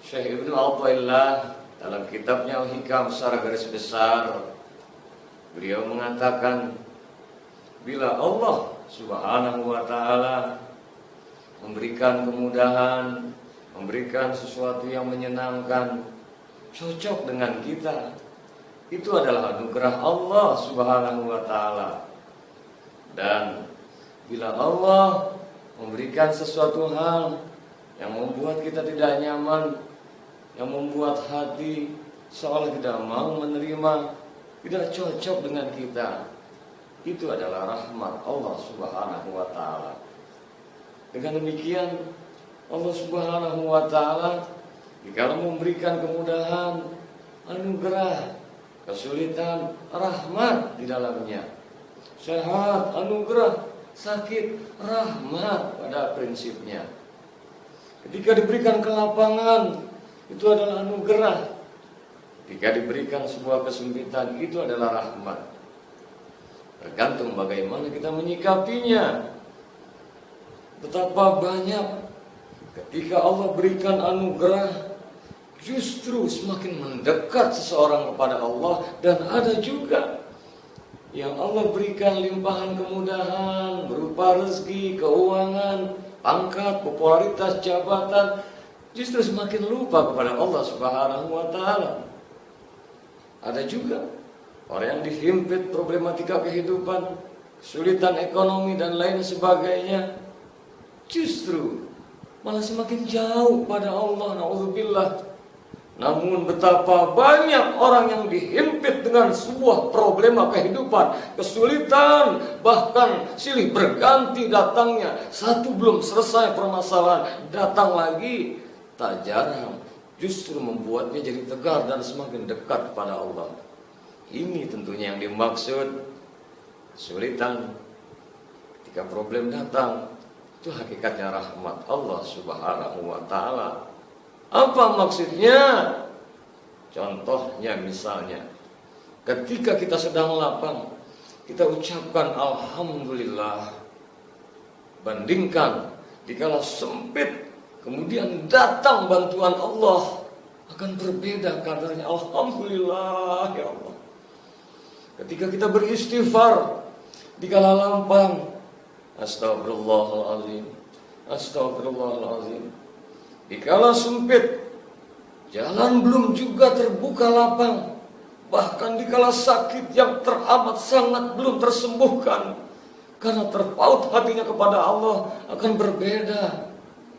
Syekh Ibnu Athaillah dalam kitabnya Al-Hikam secara garis besar, beliau mengatakan, bila Allah Subhanahu wa ta'ala memberikan kemudahan, memberikan sesuatu yang menyenangkan, cocok dengan kita, itu adalah anugerah Allah Subhanahu wa ta'ala. Dan bila Allah memberikan sesuatu hal yang membuat kita tidak nyaman, yang membuat hati seolah tidak mau menerima, tidak cocok dengan kita, itu adalah rahmat Allah Subhanahu wa ta'ala. Dengan demikian, Allah Subhanahu wa ta'ala jika memberikan kemudahan, anugerah, kesulitan, rahmat di dalamnya. Sehat, anugerah, sakit, rahmat pada prinsipnya. Ketika diberikan kelapangan, itu adalah anugerah. Ketika diberikan sebuah kesempitan, itu adalah rahmat. Tergantung bagaimana kita menyikapinya. Betapa banyak ketika Allah berikan anugerah, justru semakin mendekat seseorang kepada Allah. Dan ada juga yang Allah berikan limpahan kemudahan berupa rezeki, keuangan, pangkat, popularitas, jabatan, justru semakin lupa kepada Allah Subhanahu wa ta'ala. Ada juga orang yang dihimpit problematika kehidupan, kesulitan ekonomi dan lain sebagainya, justru malah semakin jauh pada Allah, na'udzubillah. Namun betapa banyak orang yang dihimpit dengan sebuah problema kehidupan, kesulitan, bahkan silih berganti datangnya. Satu belum selesai permasalahan, datang lagi. Tak jarang justru membuatnya jadi tegar dan semakin dekat kepada Allah. Ini tentunya yang dimaksud kesulitan. Ketika problem datang, itu hakikatnya rahmat Allah Subhanahu wa ta'ala. Apa maksudnya? Contohnya misalnya, ketika kita sedang lapang, kita ucapkan Alhamdulillah. Bandingkan dikala sempit, kemudian datang bantuan Allah, akan berbeda kadarnya. Alhamdulillah ya Allah. Ketika kita beristighfar dikala lapang, Astagfirullahaladzim, Astagfirullahaladzim. Dikala sempit, jalan belum juga terbuka lapang, bahkan dikala sakit yang teramat sangat belum tersembuhkan, karena terpaut hatinya kepada Allah, akan berbeda.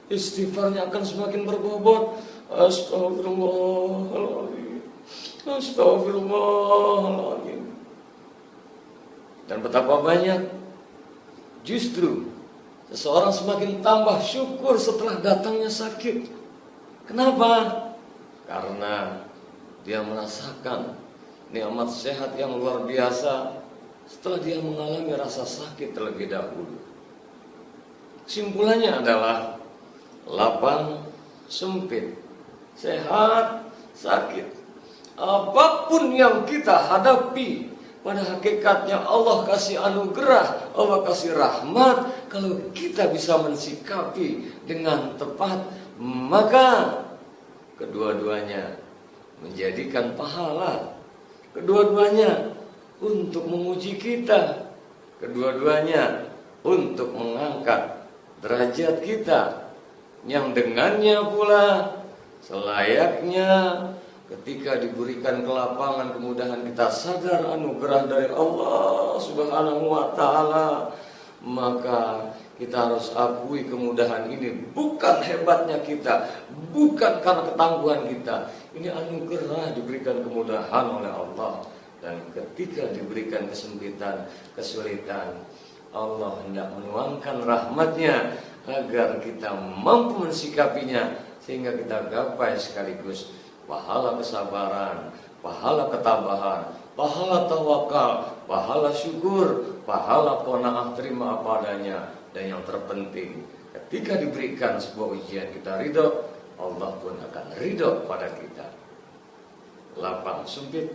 Istighfarnya akan semakin berbobot. Astagfirullahaladzim, Astagfirullahaladzim. Dan betapa banyak justru seseorang semakin tambah syukur setelah datangnya sakit. Kenapa? Karena dia merasakan nikmat sehat yang luar biasa setelah dia mengalami rasa sakit terlebih dahulu. Kesimpulannya adalah lapang, sempit, sehat, sakit, apapun yang kita hadapi, pada hakikatnya Allah kasih anugerah, Allah kasih rahmat. Kalau kita bisa mensikapi dengan tepat, maka kedua-duanya menjadikan pahala. Kedua-duanya untuk menguji kita. Kedua-duanya untuk mengangkat derajat kita. Yang dengannya pula selayaknya ketika diberikan kelapangan, kemudahan, kita sadar anugerah dari Allah Subhanahu wa ta'ala, maka kita harus akui kemudahan ini bukan hebatnya kita, bukan karena ketangguhan kita. Ini anugerah, diberikan kemudahan oleh Allah. Dan ketika diberikan kesempitan, kesulitan, Allah hendak menuangkan rahmatnya agar kita mampu mensikapinya, sehingga kita gapai sekaligus pahala kesabaran, pahala ketabahan, pahala tawakal, pahala syukur, pahala qanaah, terima apa adanya. Dan yang terpenting, ketika diberikan sebuah ujian kita ridho, Allah pun akan ridho pada kita. Lapang sempit,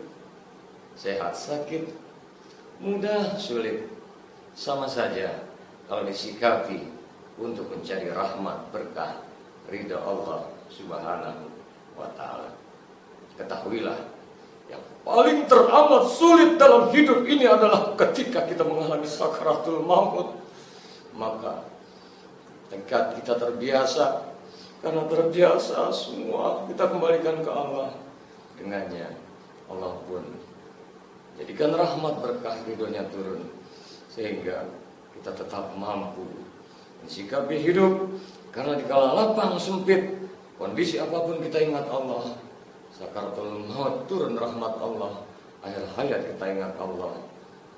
sehat sakit, mudah sulit, sama saja kalau disikapi untuk mencari rahmat, berkah, ridho Allah Subhanahu wa ta'ala. Ketahuilah, yang paling teramat sulit dalam hidup ini adalah ketika kita mengalami sakaratul maut. Maka ketika kita terbiasa, karena terbiasa semua kita kembalikan ke Allah. Dengannya Allah pun jadikan rahmat berkah ridhonya turun, sehingga kita tetap mampu mensikapi hidup. Karena dikala lapang sempit, kondisi apapun kita ingat Allah. Sakaratul maut turun rahmat Allah, akhir hayat kita ingat Allah,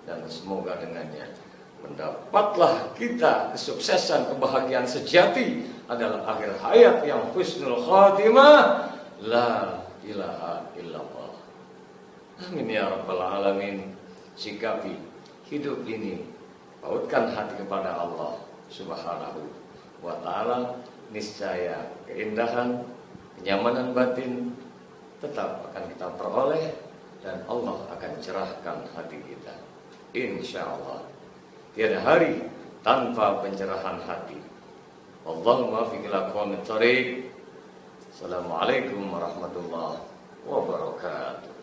dan semoga dengannya mendapatlah kita kesuksesan, kebahagiaan sejati adalah akhir hayat yang husnul khatimah, la ilaha illallah. Amin ya rabbal alamin. Sikapi hidup ini, pautkan hati kepada Allah subhanahu wa ta'ala, niscaya keindahan, kenyamanan batin tetap akan kita peroleh, dan Allah akan cerahkan hati kita, insya Allah. Tiada hari tanpa pencerahan hati. Allahumma fiqil aqwamit thariq. Assalamualaikum warahmatullahi wabarakatuh.